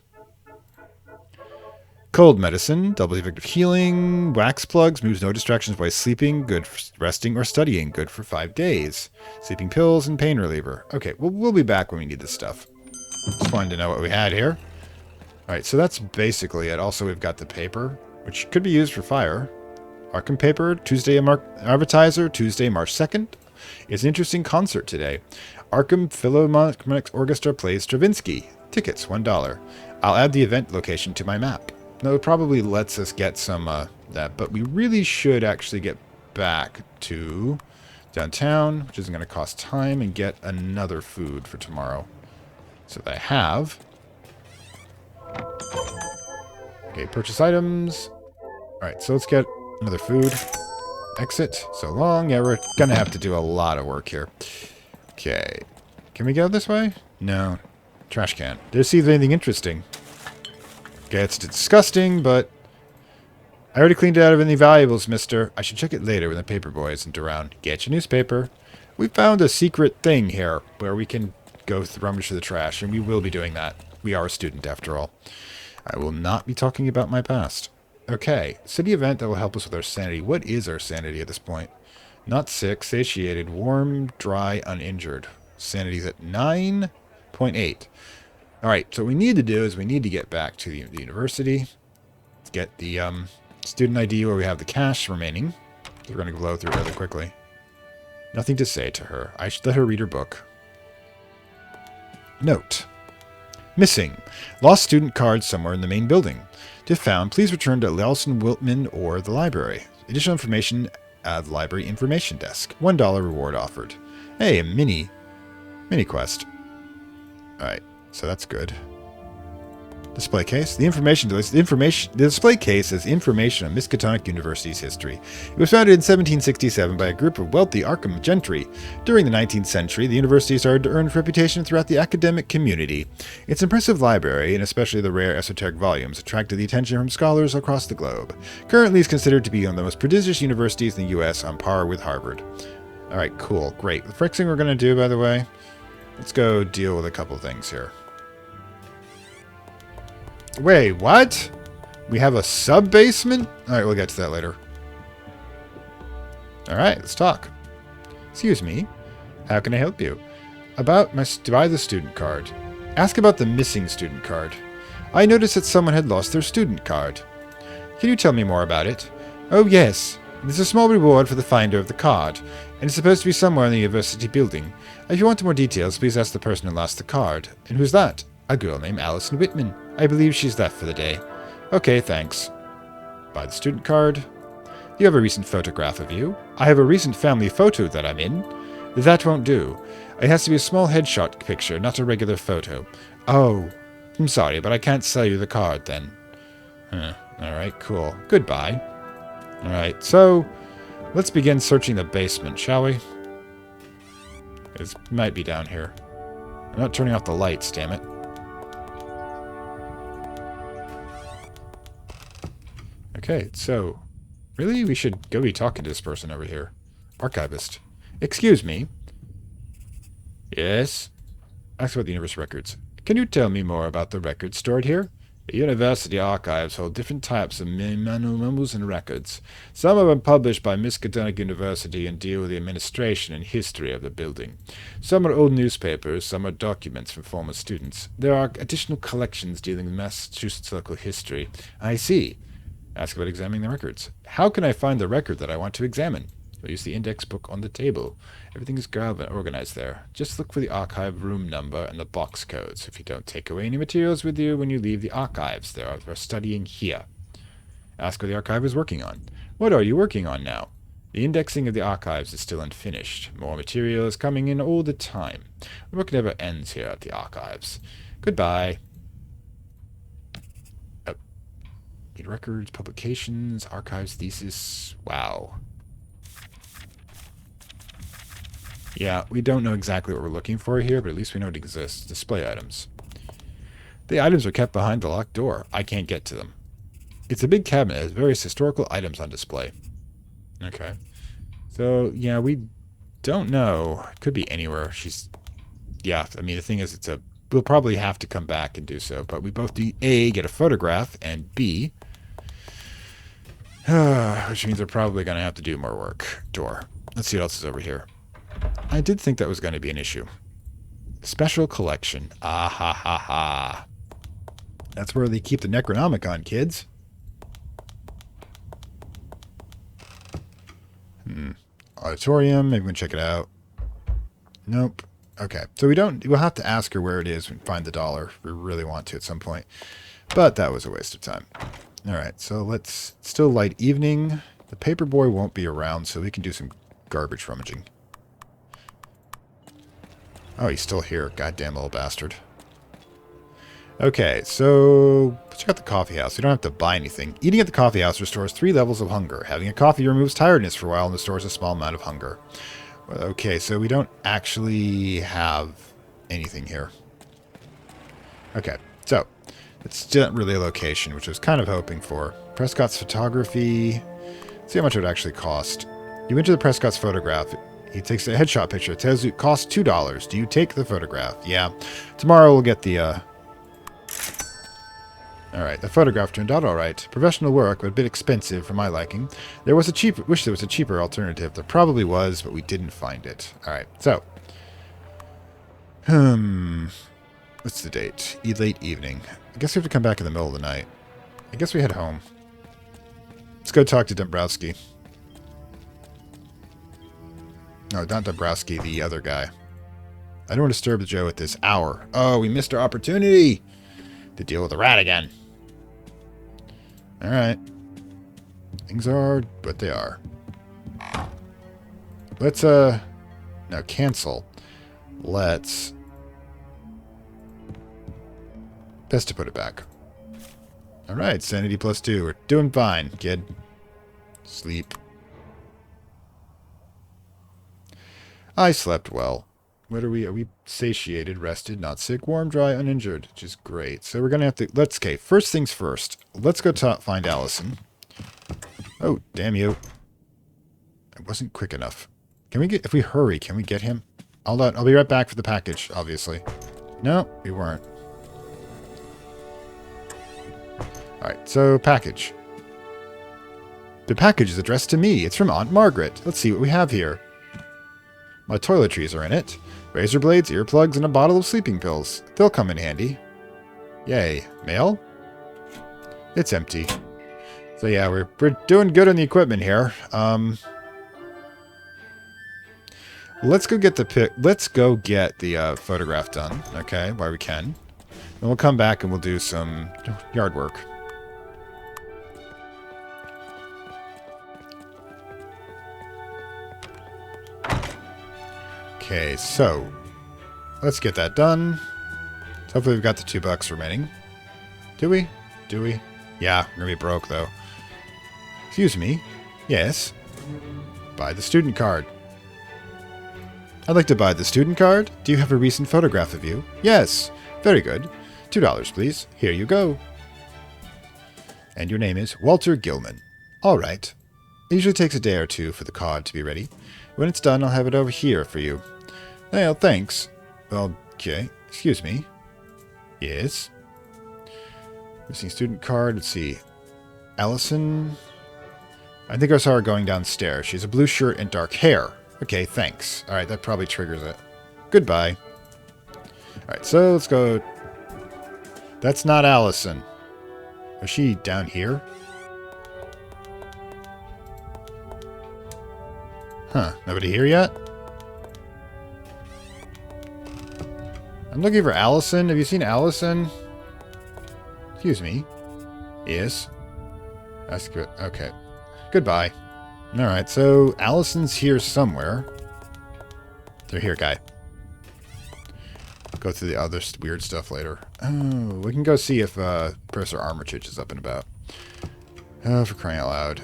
Cold medicine, double effective healing, wax plugs, moves no distractions while sleeping, good for resting or studying, good for 5 days. Sleeping pills and pain reliever. Okay, we'll be back when we need this stuff. It's fun to know what we had here. Alright, so that's basically it. Also, we've got the paper, which could be used for fire. Arkham paper, Tuesday Armitizer, Tuesday, March 2nd. It's an interesting concert today. Arkham Philharmonic Orchestra plays Stravinsky. Tickets, $1. I'll add the event location to my map. No, it probably lets us get some that, but we really should actually get back to downtown, which isn't going to cost time, and get another food for tomorrow. So that I have. Okay, purchase items. Alright, so let's get another food. Exit. So long. Yeah, we're going to have to do a lot of work here. Okay. Can we go this way? No. Trash can. Did I see anything interesting? Okay, it's disgusting, but I already cleaned it out of any valuables, mister. I should check it later when the paper boy isn't around. Get your newspaper. We found a secret thing here where we can go rummage through the trash, and we will be doing that. We are a student, after all. I will not be talking about my past. Okay, city event that will help us with our sanity. What is our sanity at this point? Not sick, satiated, warm, dry, uninjured. Sanity's at 9.8. Alright, so what we need to do is we need to get back to the university. Let's get the student ID where we have the cash remaining. We're going to blow through rather quickly. Nothing to say to her. I should let her read her book. Note. Missing. Lost student card somewhere in the main building. If found, please return to Lelson Wiltman or the library. Additional information at the library information desk. $1 reward offered. Hey, a mini quest. Alright, so that's good. Display case. The display case has information on Miskatonic University's history. It was founded in 1767 by a group of wealthy Arkham gentry. During the 19th century, the university started to earn its reputation throughout the academic community. Its impressive library, and especially the rare esoteric volumes, attracted the attention from scholars across the globe. Currently, it's considered to be one of the most prestigious universities in the U.S., on par with Harvard. Alright, cool, great. The first thing we're going to do, by the way, let's go deal with a couple things here. Wait, what? We have a sub-basement? Alright, we'll get to that later. Alright, let's talk. Excuse me. How can I help you? About to buy the student card. Ask about the missing student card. I noticed that someone had lost their student card. Can you tell me more about it? Oh, yes. There's a small reward for the finder of the card, and it's supposed to be somewhere in the university building. If you want more details, please ask the person who lost the card. And who's that? A girl named Allison Whitman. I believe she's left for the day. Okay, thanks. Buy the student card. You have a recent photograph of you. I have a recent family photo that I'm in. That won't do. It has to be a small headshot picture, not a regular photo. Oh, I'm sorry, but I can't sell you the card then. Alright, cool. Goodbye. Alright, so let's begin searching the basement, shall we? It might be down here. I'm not turning off the lights, damn it. Okay, so really we should go be talking to this person over here. Archivist. Excuse me. Yes? Ask about the university records. Can you tell me more about the records stored here? The university archives hold different types of memos and records. Some have been published by Miskatonic University and deal with the administration and history of the building. Some are old newspapers, some are documents from former students. There are additional collections dealing with Massachusetts local history. I see. Ask about examining the records. How can I find the record that I want to examine? We'll use the index book on the table. Everything is organized there. Just look for the archive room number and the box codes. If you don't take away any materials with you when you leave the archives, they are studying here. Ask what the archive is working on. What are you working on now? The indexing of the archives is still unfinished. More material is coming in all the time. The work never ends here at the archives. Goodbye. Records, publications, archives, thesis. Wow. Yeah, we don't know exactly what we're looking for here, but at least we know it exists. Display items. The items are kept behind the locked door. I can't get to them. It's a big cabinet that has various historical items on display. Okay. So, yeah, we don't know. It could be anywhere. Yeah, I mean, the thing is, we'll probably have to come back and do so, but we both do A, get a photograph, and B, which means we're probably going to have to do more work. Door. Let's see what else is over here. I did think that was going to be an issue. Special collection. Ah ha ha ha. That's where they keep the Necronomicon, kids. Auditorium. Maybe we can check it out. Nope. Okay. So we'll have to ask her where it is and find the dollar if we really want to at some point. But that was a waste of time. Alright, so let's still light evening. The paperboy won't be around, so we can do some garbage rummaging. Oh, he's still here. Goddamn little bastard. Okay, so let's check out the coffee house. We don't have to buy anything. Eating at the coffee house restores 3 levels of hunger. Having a coffee removes tiredness for a while and restores a small amount of hunger. Okay, so we don't actually have anything here. Okay, so it's not really a location, which I was kind of hoping for. Prescott's photography. Let's see how much it would actually cost. You enter the Prescott's photograph. He takes a headshot picture. It says it costs $2. Do you take the photograph? Yeah. Tomorrow we'll get the, Alright, the photograph turned out alright. Professional work, but a bit expensive for my liking. Wish there was a cheaper alternative. There probably was, but we didn't find it. Alright, so. What's the date? Late evening. I guess we have to come back in the middle of the night. I guess we head home. Let's go talk to Dombrowski. No, not Dombrowski, the other guy. I don't want to disturb Joe at this hour. Oh, we missed our opportunity to deal with the rat again. Alright. Things are what they are. Let's, now cancel. Let's... Best to put it back. Alright, sanity +2. We're doing fine, kid. Sleep. I slept well. What are we? Are we satiated, rested, not sick, warm, dry, uninjured? Which is great. So we're going to have to... okay, first things first. Let's go find Allison. Oh, damn you. I wasn't quick enough. Can we get... if we hurry, can we get him? I'll be right back for the package, obviously. No, we weren't. Alright, so package. The package is addressed to me. It's from Aunt Margaret. Let's see what we have here. My toiletries are in it. Razor blades, earplugs, and a bottle of sleeping pills. They'll come in handy. Yay. Mail? It's empty. So yeah, we're doing good on the equipment here. Let's go get the photograph done, okay, while we can. And we'll come back and we'll do some yard work. Okay, so let's get that done. So hopefully we've got the $2 remaining. Do we? Do we? Yeah, we're gonna be broke though. Excuse me. Yes. Buy the student card. I'd like to buy the student card. Do you have a recent photograph of you? Yes. Very good. $2, please. Here you go. And your name is Walter Gilman. All right. It usually takes a day or two for the card to be ready. When it's done, I'll have it over here for you. Well, thanks. Okay. Excuse me. Yes. Missing student card. Let's see. Allison. I think I saw her going downstairs. She has a blue shirt and dark hair. Okay, thanks. Alright, that probably triggers it. Goodbye. Alright, so let's go. That's not Allison. Is she down here? Huh, nobody here yet? I'm looking for Allison. Have you seen Allison? Excuse me. Yes. That's good. Okay. Goodbye. Alright, so Allison's here somewhere. They're here, guy. Go through the other weird stuff later. Oh, we can go see if Professor Armitage is up and about. Oh, for crying out loud.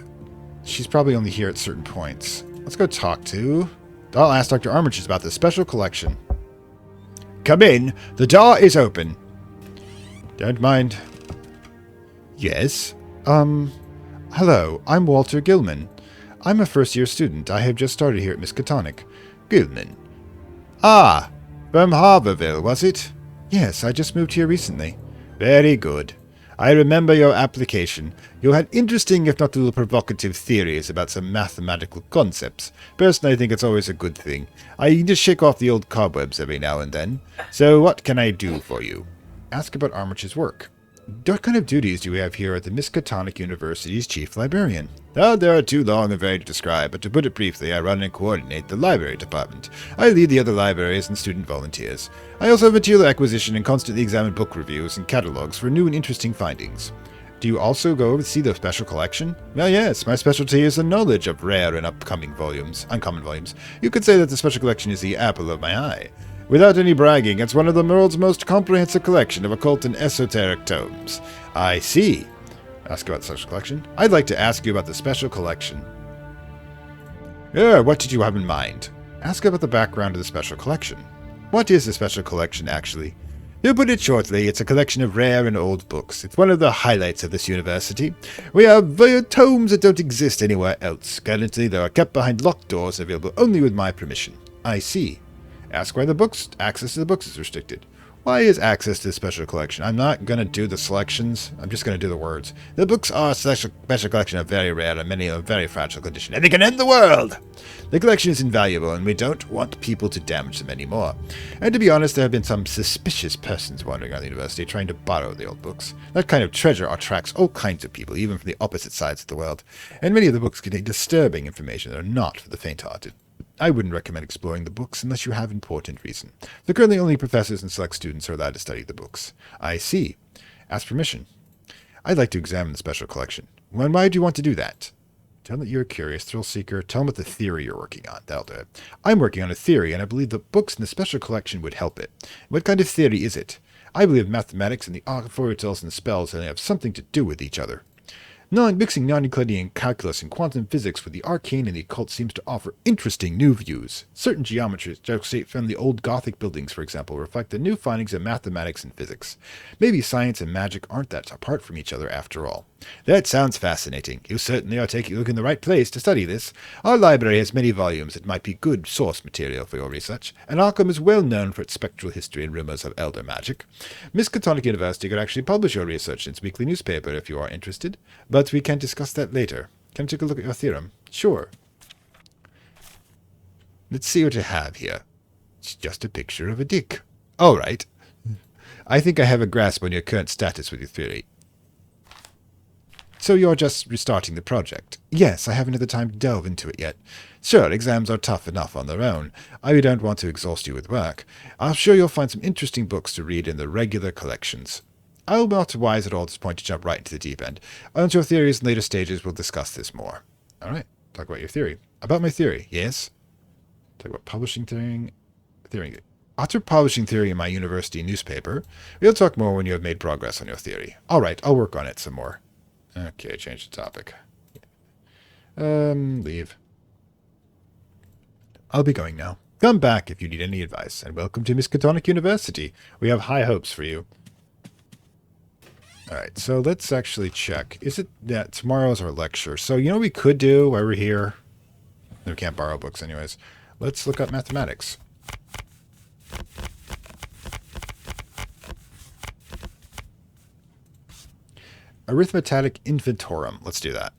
She's probably only here at certain points. Let's go talk to... I'll ask Dr. Armitage about this special collection. Come in. The door is open. Don't mind. Yes? Hello. I'm Walter Gilman. I'm a first-year student. I have just started here at Miskatonic. Gilman. Ah, from Harborville, was it? Yes, I just moved here recently. Very good. I remember your application. You had interesting, if not a little provocative, theories about some mathematical concepts. Personally, I think it's always a good thing. I need to shake off the old cobwebs every now and then. So what can I do for you? Ask about Armitage's work. What kind of duties do we have here at the Miskatonic University's chief librarian? Oh, they are too long and varied to describe, but to put it briefly, I run and coordinate the library department. I lead the other libraries and student volunteers. I also have material acquisition and constantly examine book reviews and catalogs for new and interesting findings. Do you also go over to see the special collection? Well, yes, my specialty is the knowledge of rare and uncommon volumes. You could say that the special collection is the apple of my eye. Without any bragging, it's one of the world's most comprehensive collection of occult and esoteric tomes. I see. Ask about the special collection? I'd like to ask you about the special collection. What did you have in mind? Ask about the background of the special collection. What is the special collection, actually? To put it shortly, it's a collection of rare and old books. It's one of the highlights of this university. We have tomes that don't exist anywhere else. Currently, they are kept behind locked doors, available only with my permission. I see. Ask why access to the books is restricted. Why is access to the special collection? I'm not going to do the selections. I'm just going to do the words. The books are a special collection of very rare and many of very fragile condition, and they can end the world! The collection is invaluable, and we don't want people to damage them anymore. And to be honest, there have been some suspicious persons wandering around the university trying to borrow the old books. That kind of treasure attracts all kinds of people, even from the opposite sides of the world. And many of the books contain disturbing information that are not for the faint-hearted. I wouldn't recommend exploring the books unless you have important reason. So currently only professors and select students are allowed to study the books. I see. Ask permission. I'd like to examine the special collection. Why do you want to do that? Tell them that you're a curious thrill seeker. Tell them about the theory you're working on. That'll do it. I'm working on a theory, and I believe the books in the special collection would help it. What kind of theory is it? I believe mathematics and the fairy tales and spells have something to do with each other. Mixing non-Euclidean calculus and quantum physics with the arcane and the occult seems to offer interesting new views. Certain geometries from the old Gothic buildings, for example, reflect the new findings of mathematics and physics. Maybe science and magic aren't that apart from each other after all. That sounds fascinating. You certainly are taking a look in the right place to study this. Our library has many volumes that might be good source material for your research, and Arkham is well known for its spectral history and rumors of elder magic. Miskatonic University could actually publish your research in its weekly newspaper if you are interested, but we can discuss that later. Can I take a look at your theorem? Sure. Let's see what you have here. It's just a picture of a dick. All right. I think I have a grasp on your current status with your theory. So you're just restarting the project? Yes, I haven't had the time to delve into it yet. Sure, exams are tough enough on their own. I don't want to exhaust you with work. I'm sure you'll find some interesting books to read in the regular collections. I'll not wise at all at this point to jump right into the deep end. Onto your theories in later stages, we'll discuss this more. All right, talk about your theory. About my theory, yes? Talk about publishing theory. Author publishing theory in my university newspaper. We'll talk more when you have made progress on your theory. All right, I'll work on it some more. Okay, change the topic. Leave. I'll be going now. Come back if you need any advice, and welcome to Miskatonic University. We have high hopes for you. Alright, so let's actually check. Is it that tomorrow's our lecture? So, you know what we could do while we're here? We can't borrow books anyways. Let's look up mathematics. Arithmetic Inventorum. Let's do that.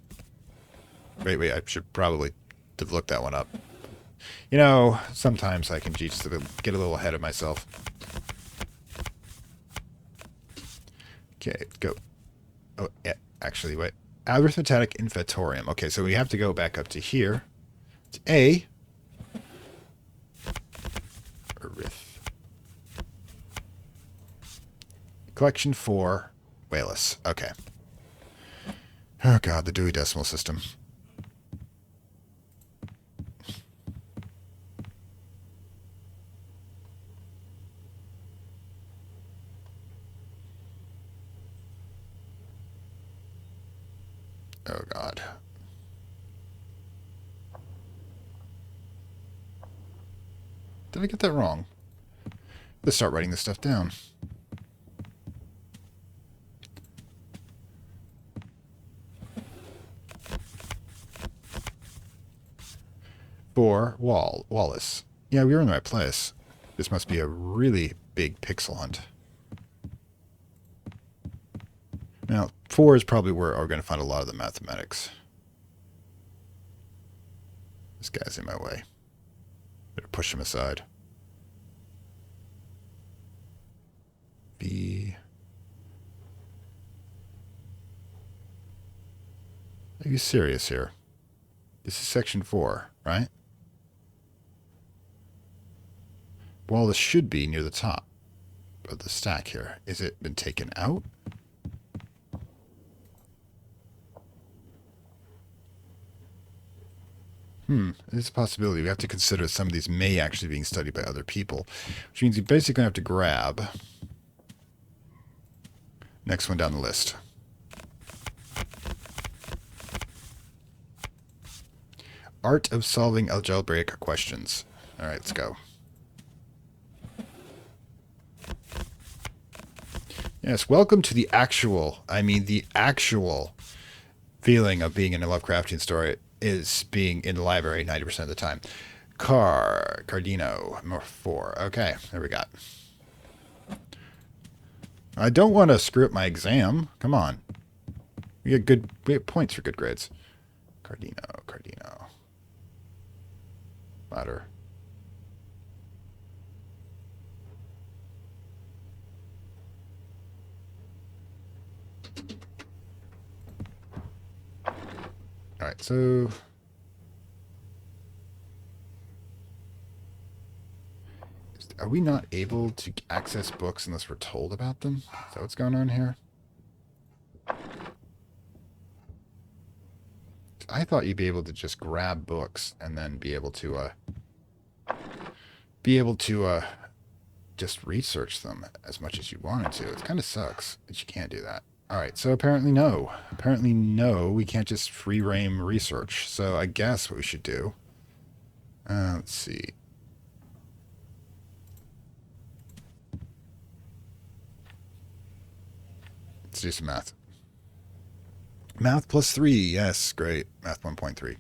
Wait, I should probably have looked that one up. You know, sometimes I can just get a little ahead of myself. Okay, go. Oh, yeah, actually, wait. Arithmetic Inventorium. Okay, so we have to go back up to here. It's A. Arith. Collection 4. Whalus. Okay. Oh god, the Dewey Decimal System. Oh god. Did I get that wrong? Let's start writing this stuff down. For Wallace. Yeah, we were in the right place. This must be a really big pixel hunt. Now, 4 is probably where we're going to find a lot of the mathematics. This guy's in my way. Better push him aside. B. Are you serious here? This is section 4, right? Well, this should be near the top of the stack here. Is it been taken out? There's a possibility. We have to consider some of these may actually being studied by other people, which means you're basically going to have to grab next one down the list. Art of solving algebraic questions. All right, let's go. Yes, welcome to the actual feeling of being in a Lovecraftian story is being in the library 90% of the time. Cardino, 4. Okay, there we got. I don't want to screw up my exam. Come on. We have points for good grades. Cardino. Ladder. Alright, so Are we not able to access books unless we're told about them? Is that what's going on here? I thought you'd be able to just grab books and then be able to just research them as much as you wanted to. It kind of sucks that you can't do that. All right, so apparently no. Apparently no, we can't just free roam research. So I guess what we should do, let's see. Let's do some math. Math +3, yes, great. Math 1.3.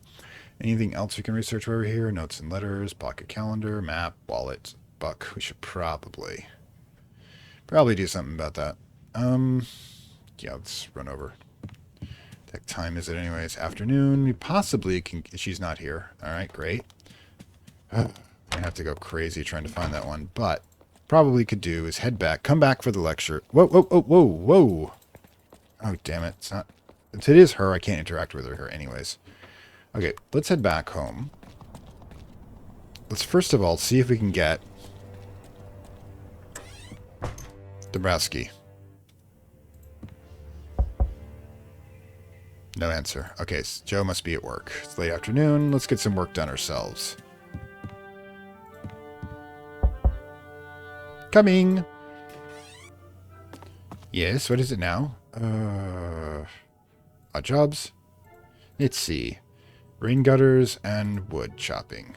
Anything else we can research over here? Notes and letters, pocket calendar, map, wallet, buck. We should probably do something about that. Yeah, let's run over. What time is it anyways? Afternoon. We possibly can... She's not here. Alright, great. I have to go crazy trying to find that one. But probably could do is head back. Come back for the lecture. Whoa, whoa, whoa, whoa, whoa. Oh, damn it. It's not... If it is her, I can't interact with her anyways. Okay, let's head back home. Let's first of all see if we can get Dombrowski. No answer. Okay, so Joe must be at work. It's late afternoon. Let's get some work done ourselves. Coming! Yes, what is it now? Odd jobs? Let's see. Rain gutters and wood chopping.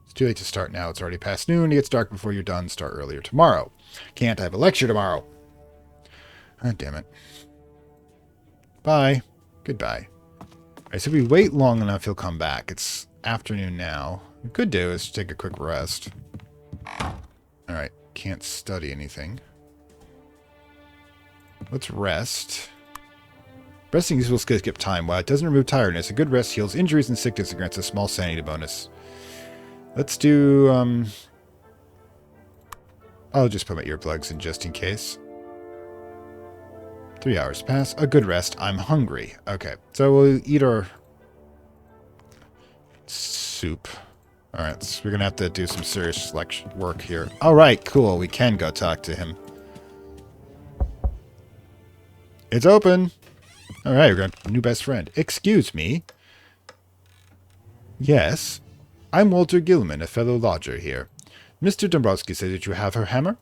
It's too late to start now. It's already past noon. It gets dark before you're done. Start earlier tomorrow. Can't. I have a lecture tomorrow. Ah, damn it. Bye. Goodbye. Alright, so if we wait long enough, he'll come back. It's afternoon now. What we could do is take a quick rest. Alright, can't study anything. Let's rest. Resting useful skills skip time. While it doesn't remove tiredness, a good rest heals injuries and sickness and grants a small sanity bonus. Let's do, I'll just put my earplugs in just in case. 3 hours pass. A good rest. I'm hungry. Okay, so we'll eat our soup. Alright, so we're going to have to do some serious work here. Alright, cool. We can go talk to him. It's open. Alright, we've got a new best friend. Excuse me. Yes. I'm Walter Gilman, a fellow lodger here. Mr. Dombrowski says that you have her hammer.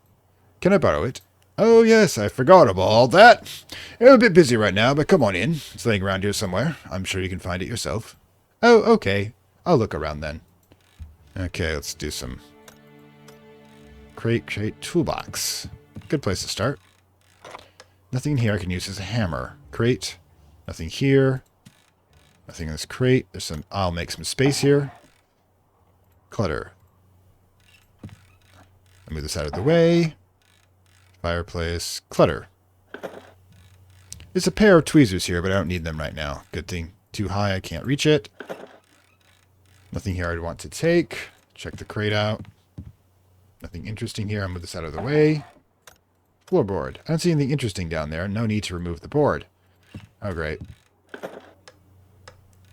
Can I borrow it? Oh, yes, I forgot about all that. I'm a bit busy right now, but come on in. It's laying around here somewhere. I'm sure you can find it yourself. Oh, okay. I'll look around then. Okay, let's do some... Crate, toolbox. Good place to start. Nothing in here I can use as a hammer. Crate. Nothing here. Nothing in this crate. There's some... I'll make some space here. Clutter. I'll move this out of the way. Fireplace. Clutter. There's a pair of tweezers here, but I don't need them right now. Good thing. Too high, I can't reach it. Nothing here I'd want to take. Check the crate out. Nothing interesting here. I'll move this out of the way. Floorboard. I don't see anything interesting down there. No need to remove the board. Oh, great.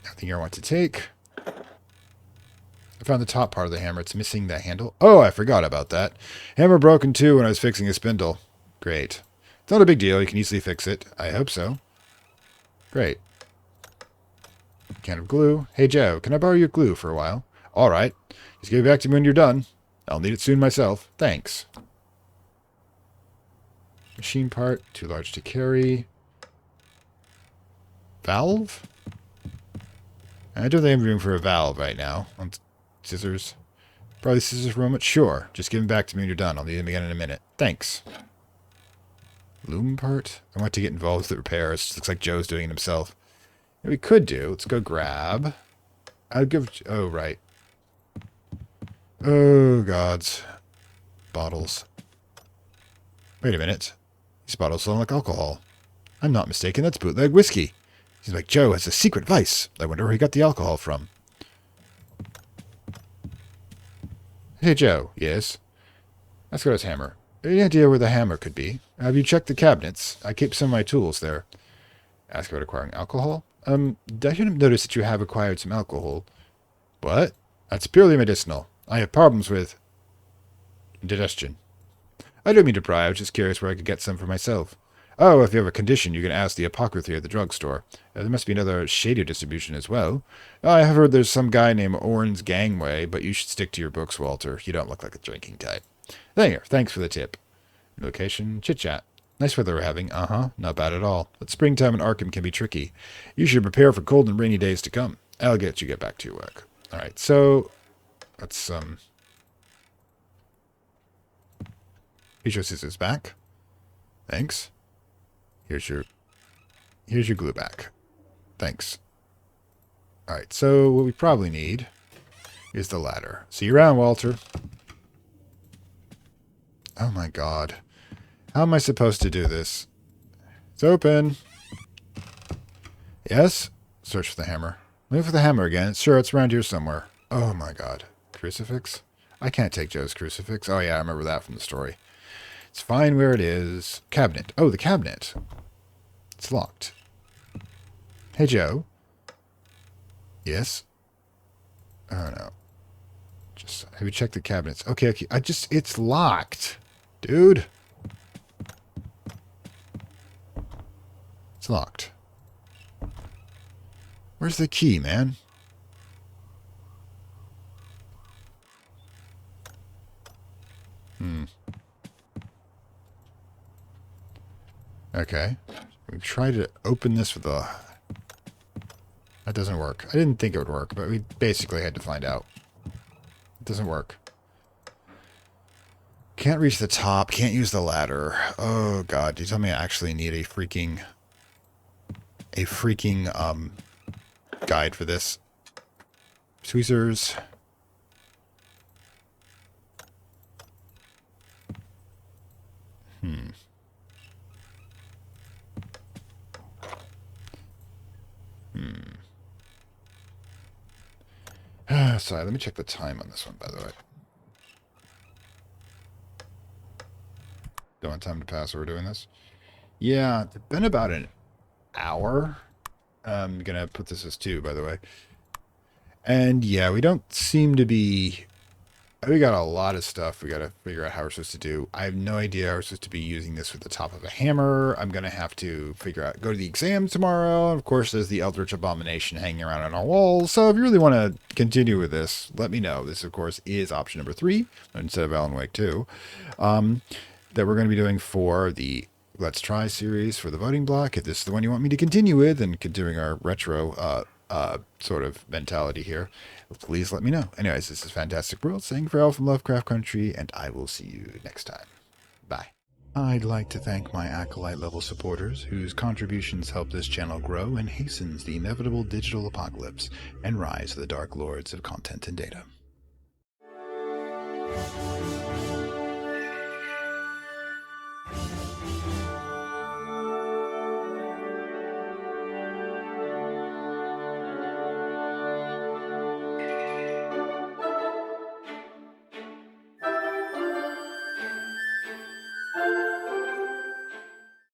Nothing here I want to take. I found the top part of the hammer. It's missing the handle. Oh, I forgot about that. Hammer broke in two when I was fixing a spindle. Great. It's not a big deal. You can easily fix it. I hope so. Great. Can of glue. Hey, Joe, can I borrow your glue for a while? All right. Just give it back to me when you're done. I'll need it soon myself. Thanks. Machine part. Too large to carry. Valve? I don't think I'm room for a valve right now. Scissors. Probably scissors for a moment. Sure. Just give them back to me when you're done. I'll need them again in a minute. Thanks. Loom part? I want to get involved with the repairs. It looks like Joe's doing it himself. What we could do, let's go grab. I'll give... Oh, right. Oh, gods. Bottles. Wait a minute. These bottles smell like alcohol. I'm not mistaken. That's bootleg whiskey. Seems like Joe has a secret vice. I wonder where he got the alcohol from. Hey, Joe. Yes? Let's go to his hammer. Any idea where the hammer could be? Have you checked the cabinets? I keep some of my tools there. Ask about acquiring alcohol? I should have noticed that you have acquired some alcohol. What? That's purely medicinal. I have problems with Indigestion. I don't mean to pry, I was just curious where I could get some for myself. Oh, if you have a condition, you can ask the apothecary at the drugstore. There must be another shady distribution as well. I have heard there's some guy named Oren's Gangway, but you should stick to your books, Walter. You don't look like a drinking type. There, thanks for the tip. Location, chit-chat. Nice weather we're having. Uh-huh, not bad at all. But springtime in Arkham can be tricky. You should prepare for cold and rainy days to come. I'll get back to your work. Alright, so... let's, Here's your scissors back. Thanks. Here's your glue back. Thanks. Alright, so what we probably need is the ladder. See you around, Walter. Oh my god. How am I supposed to do this? It's open. Yes? Search for the hammer. Look for the hammer again. Sure, it's around here somewhere. Oh my god. Crucifix? I can't take Joe's crucifix. Oh yeah, I remember that from the story. It's fine where it is. Cabinet. Oh, the cabinet. It's locked. Hey, Joe. Yes? Oh, no. Just, have you checked the cabinets? Okay. It's locked. Dude. It's locked. Where's the key, man? Okay. We tried to open this with a... That doesn't work. I didn't think it would work, but we basically had to find out. It doesn't work. Can't reach the top. Can't use the ladder. Oh, God. You tell me I actually need a freaking guide for this. Tweezers. Sorry, let me check the time on this one, by the way. Don't want time to pass while we're doing this. Yeah, it's been about an hour. I'm going to put this as 2, by the way. And yeah, we don't seem to be... We got a lot of stuff we got to figure out how we're supposed to do. I have no idea how we're supposed to be using this with the top of a hammer. I'm going to have to figure out, go to the exam tomorrow. And of course, there's the Eldritch Abomination hanging around on our walls. So if you really want to continue with this, let me know. This, of course, is option number 3 instead of Alan Wake 2 that we're going to be doing for the Let's Try series for the voting block. If this is the one you want me to continue with and continuing our retro sort of mentality here, please let me know. Anyways, this is Fantastic World saying farewell from Lovecraft Country, and I will see you next time. Bye. I'd like to thank my Acolyte level supporters, whose contributions help this channel grow and hastens the inevitable digital apocalypse and rise of the Dark Lords of Content and Data.